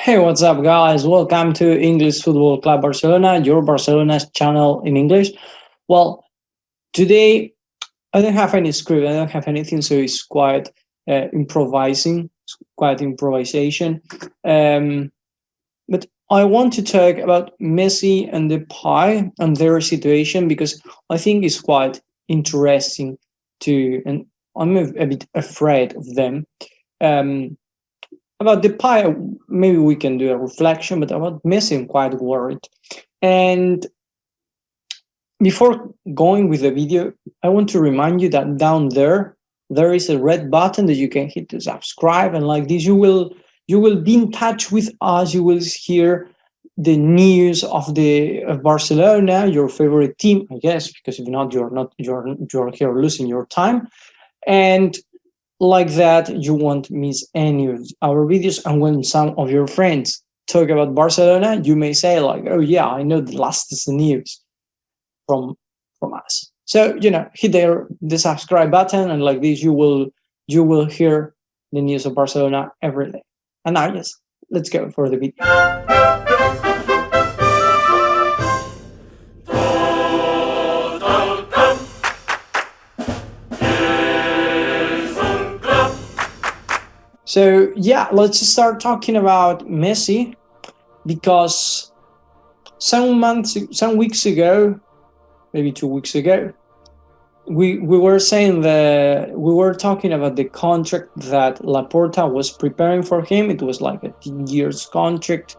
Hey, what's up, guys? Welcome to English Football Club Barcelona, your Barcelona's channel in English. Well, today I don't have any script, I don't have anything, so it's quite improvising, it's quite improvisation. But I want to talk about Messi and Depay and their situation because I think it's quite interesting and I'm a bit afraid of them. Um, about Depay, maybe we can do a reflection, but about Messi, I'm quite worried. And before going with the video, I want to remind you that down there is a red button that you can hit to subscribe, and like this, you will be in touch with us. You will hear the news of Barcelona, your favorite team, I guess, because if not, you're here losing your time. And like that, you won't miss any of our videos. And when some of your friends talk about Barcelona, you may say like, "Oh yeah, I know the latest news from us." So hit the subscribe button, and like this, you will hear the news of Barcelona every day. And now, yes, let's go for the video. So yeah, let's start talking about Messi, because some weeks ago, maybe 2 weeks ago, we were saying that we were talking about the contract that Laporta was preparing for him. It was like a 10 years contract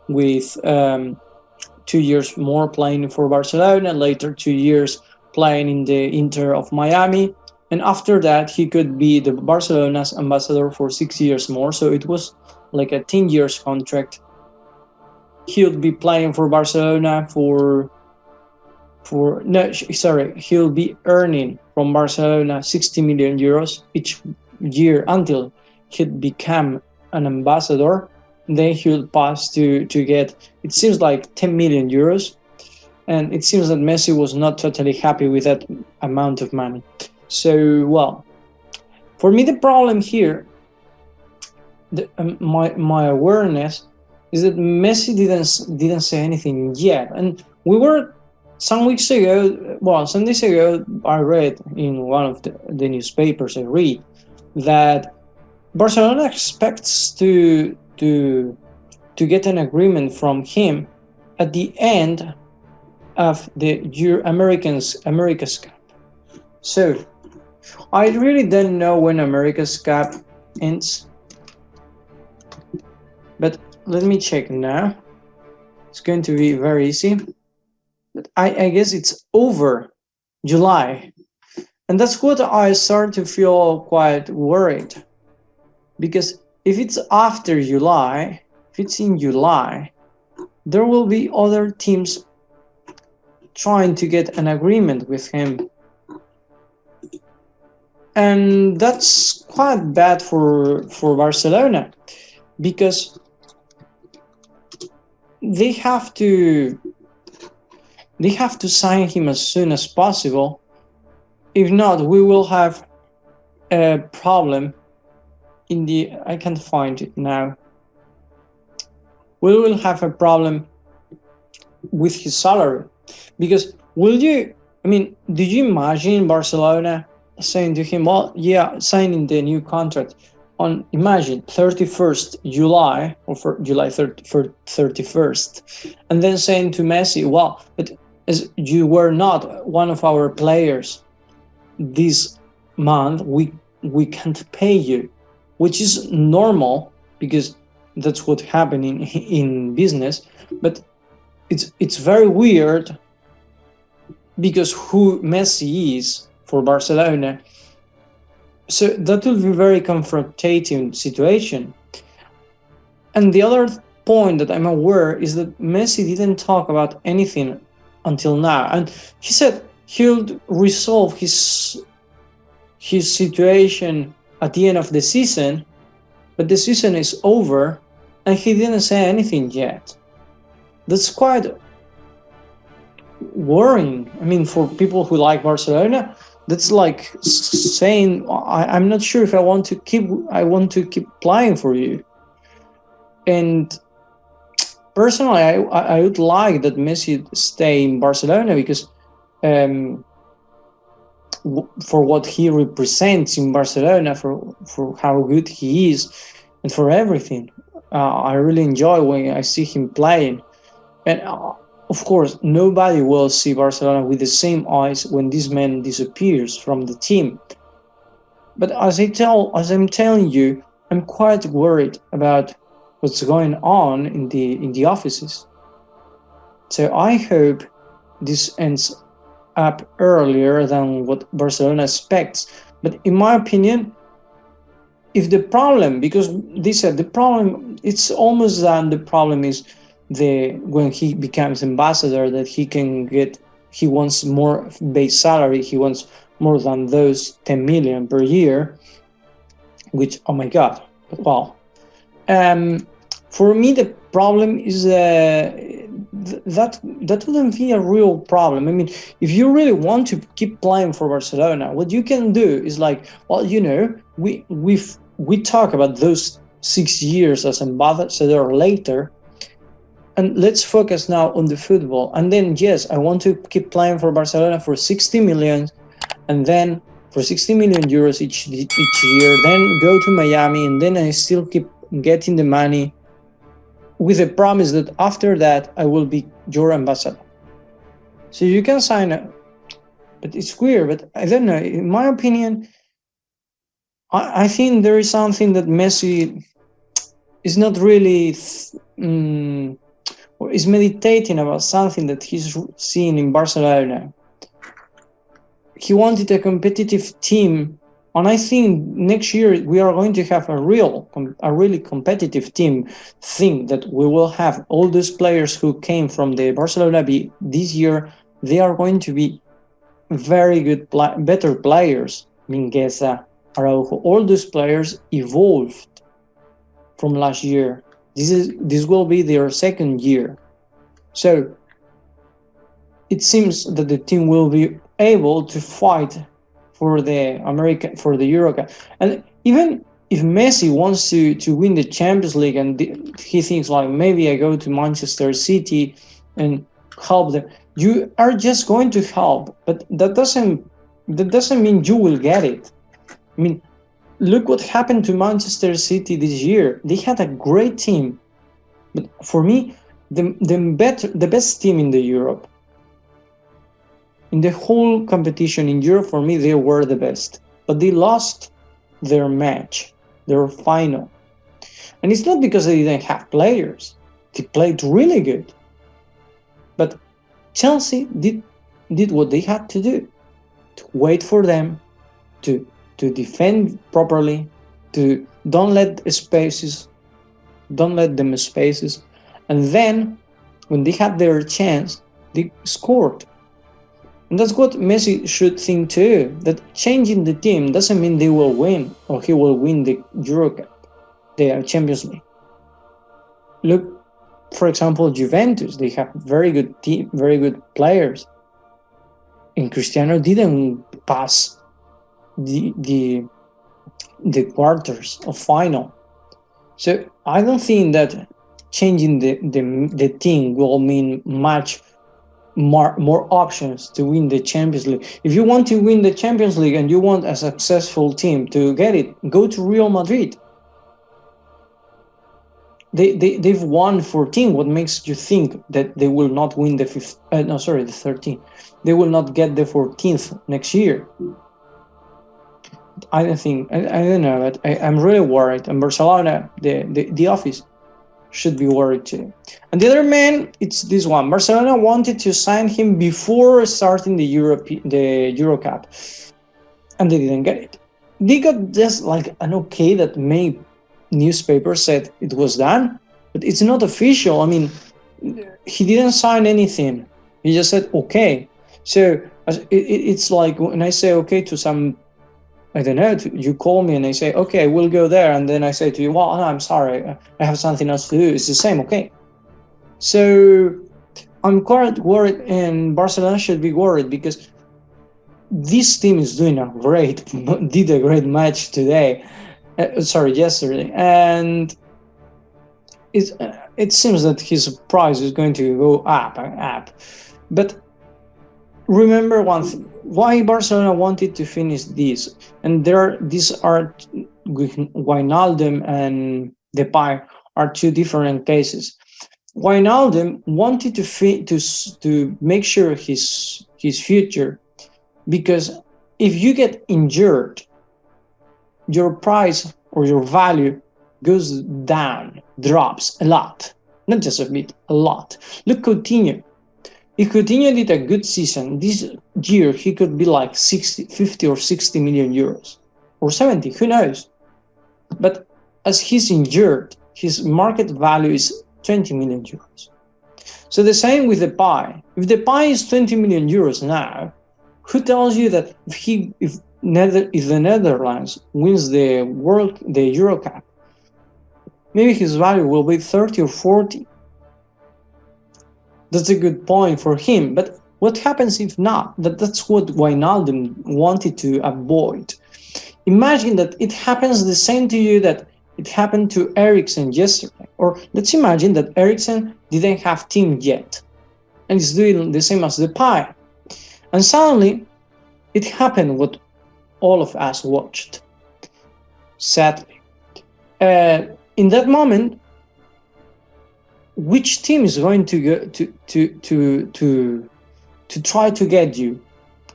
with 2 years more playing for Barcelona, later 2 years playing in the Inter of Miami. And after that, he could be the Barcelona's ambassador for 6 years more. So it was like a 10 years contract. He would be playing for Barcelona he'll be earning from Barcelona 60 million euros each year until he'd become an ambassador. Then he'll pass to get, it seems like 10 million euros. And it seems that Messi was not totally happy with that amount of money. So, well, for me, the problem here, my awareness is that Messi didn't say anything yet. And we were some days ago, I read in one of the newspapers I read that Barcelona expects to get an agreement from him at the end of the America's Cup. So I really don't know when America's Cup ends, but let me check now. It's going to be very easy. But I guess it's over July. And that's what I start to feel quite worried. Because if it's after July, if it's in July, there will be other teams trying to get an agreement with him. And that's quite bad for Barcelona, because they have to sign him as soon as possible. If not, we will have a problem I can't find it now. We will have a problem with his salary, because do you imagine Barcelona saying to him, well, yeah, signing the new contract on, imagine, 31st July or for July 31st, and then saying to Messi, well, but as you were not one of our players this month, we can't pay you, which is normal because that's what happened in business. But it's very weird, because who Messi is for Barcelona. So that will be a very confrontating situation. And the other point that I'm aware is that Messi didn't talk about anything until now. And he said he'll resolve his situation at the end of the season, but the season is over and he didn't say anything yet. That's quite worrying. For people who like Barcelona, that's like saying, I'm not sure if I want to keep playing for you. And personally, I would like that Messi stay in Barcelona because um, for what he represents in Barcelona, for how good he is, and for everything. I really enjoy when I see him playing. And of course, nobody will see Barcelona with the same eyes when this man disappears from the team. But as I'm telling you, I'm quite worried about what's going on in the offices. So I hope this ends up earlier than what Barcelona expects. But in my opinion, if the problem, because they said the problem, it's almost done. The problem is when he becomes ambassador, that he wants more base salary. He wants more than those 10 million per year, which, oh my God, wow. For me, the problem is that wouldn't be a real problem. I mean, if you really want to keep playing for Barcelona, what you can do is like, well, we talk about those 6 years as ambassador later, and let's focus now on the football. And then, yes, I want to keep playing for Barcelona for 60 million, and then for 60 million euros each year, then go to Miami, and then I still keep getting the money with a promise that after that I will be your ambassador. So you can sign up, but it's weird. But I don't know. In my opinion, I think there is something that Messi is not really, or is meditating about something that he's seen in Barcelona. He wanted a competitive team, and I think next year we are going to have a really competitive team. Think that we will have all those players who came from the Barcelona B this year. They are going to be very good, better players. Mingueza, Araujo, all those players evolved from last year. This will be their second year, so it seems that the team will be able to fight for the Euro Cup. And even if Messi wants to win the Champions League, and he thinks like, maybe I go to Manchester City and help them, you are just going to help, but that doesn't mean you will get it. I mean, look what happened to Manchester City this year. They had a great team, but for me, the best team in the Europe, in the whole competition in Europe, for me, they were the best. But they lost their match, their final. And it's not because they didn't have players. They played really good. But Chelsea did what they had to do. To wait for them, to defend properly, to don't let them spaces. And then, when they had their chance, they scored. And that's what Messi should think too, that changing the team doesn't mean they will win or he will win the Euro Cup, the Champions League. Look, for example, Juventus, they have very good team, very good players. And Cristiano didn't pass the quarters of final. So I don't think that changing the team will mean much more options to win the Champions League. If you want to win the Champions League and you want a successful team to get it, go to Real Madrid. They've won 14. What makes you think that they will not win the 13? They will not get the 14th next year. I don't think. I don't know. But I'm really worried. And Barcelona, the office, should be worried too. And the other man, it's this one. Barcelona wanted to sign him before starting the Euro Cup, and they didn't get it. They got just like an okay that many newspapers said it was done, but it's not official. I mean, he didn't sign anything. He just said okay. So it's like when I say okay to some, I don't know, you call me and I say, okay, we'll go there. And then I say to you, well, no, I'm sorry, I have something else to do. It's the same, okay. So I'm quite worried, and Barcelona should be worried because this team is doing did a great match today. Yesterday. And it seems that his price is going to go up and up. But remember one thing: why Barcelona wanted to finish this, and these are Wijnaldum and Depay are two different cases. Wijnaldum wanted to make sure his future, because if you get injured, your price or your value goes down, drops a lot, not just a bit, a lot. Look, Coutinho. If Coutinho did a good season this year, he could be like 50 or 60 million euros, or 70, who knows? But as he's injured, his market value is 20 million euros. So the same with Depay. If Depay is 20 million euros now, who tells you that if the Netherlands wins the Euro Cup, maybe his value will be 30 or 40? That's a good point for him. But what happens if not? That's what Wijnaldum wanted to avoid. Imagine that it happens the same to you that it happened to Eriksen yesterday. Or let's imagine that Eriksen didn't have team yet, and is doing the same as Depay. And suddenly, it happened what all of us watched. Sadly. In that moment, which team is going to go to try to get you?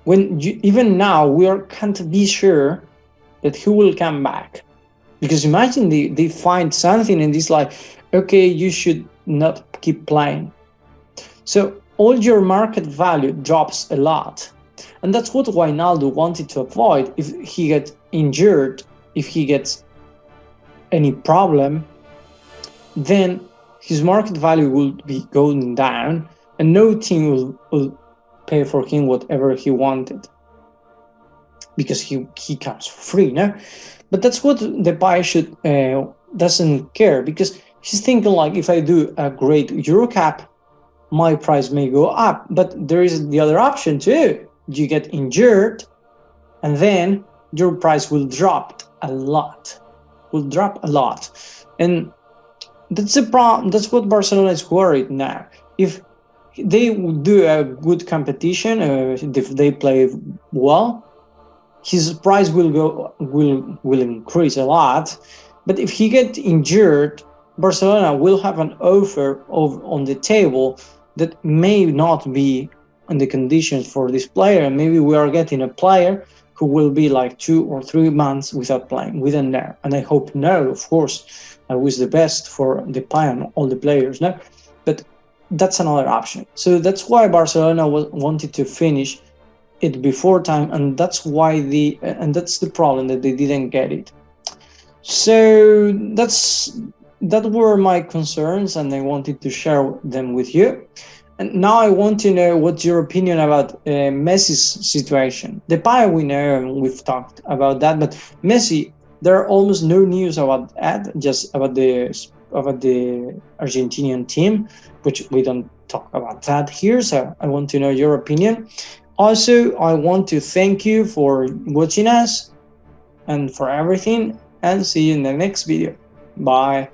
When even now we can't be sure that he will come back. Because imagine they find something and it's like, okay, you should not keep playing. So all your market value drops a lot. And that's what Wijnaldum wanted to avoid. If he gets injured, if he gets any problem, then his market value will be going down and no team will pay for him whatever he wanted. Because he comes for free, no? But that's what Depay doesn't care, because he's thinking like, if I do a great Euro Cup, my price may go up. But there is the other option too. You get injured, and then your price will drop a lot. And that's the problem. That's what Barcelona is worried now. If they do a good competition, if they play well, his price will increase a lot. But if he gets injured, Barcelona will have an offer on the table that may not be on the conditions for this player, and maybe we are getting a player who will be like 2 or 3 months without playing. We don't know, and I hope no, of course. I wish the best for Depay and all the players, no? But that's another option. So that's why Barcelona wanted to finish it before time, and that's why and that's the problem, that they didn't get it. So that were my concerns, and I wanted to share them with you. And now I want to know what's your opinion about Messi's situation. Depay, we know, and we've talked about that, but Messi, there are almost no news about that, just about the Argentinian team, which we don't talk about that here. So I want to know your opinion. Also, I want to thank you for watching us and for everything, and see you in the next video. Bye.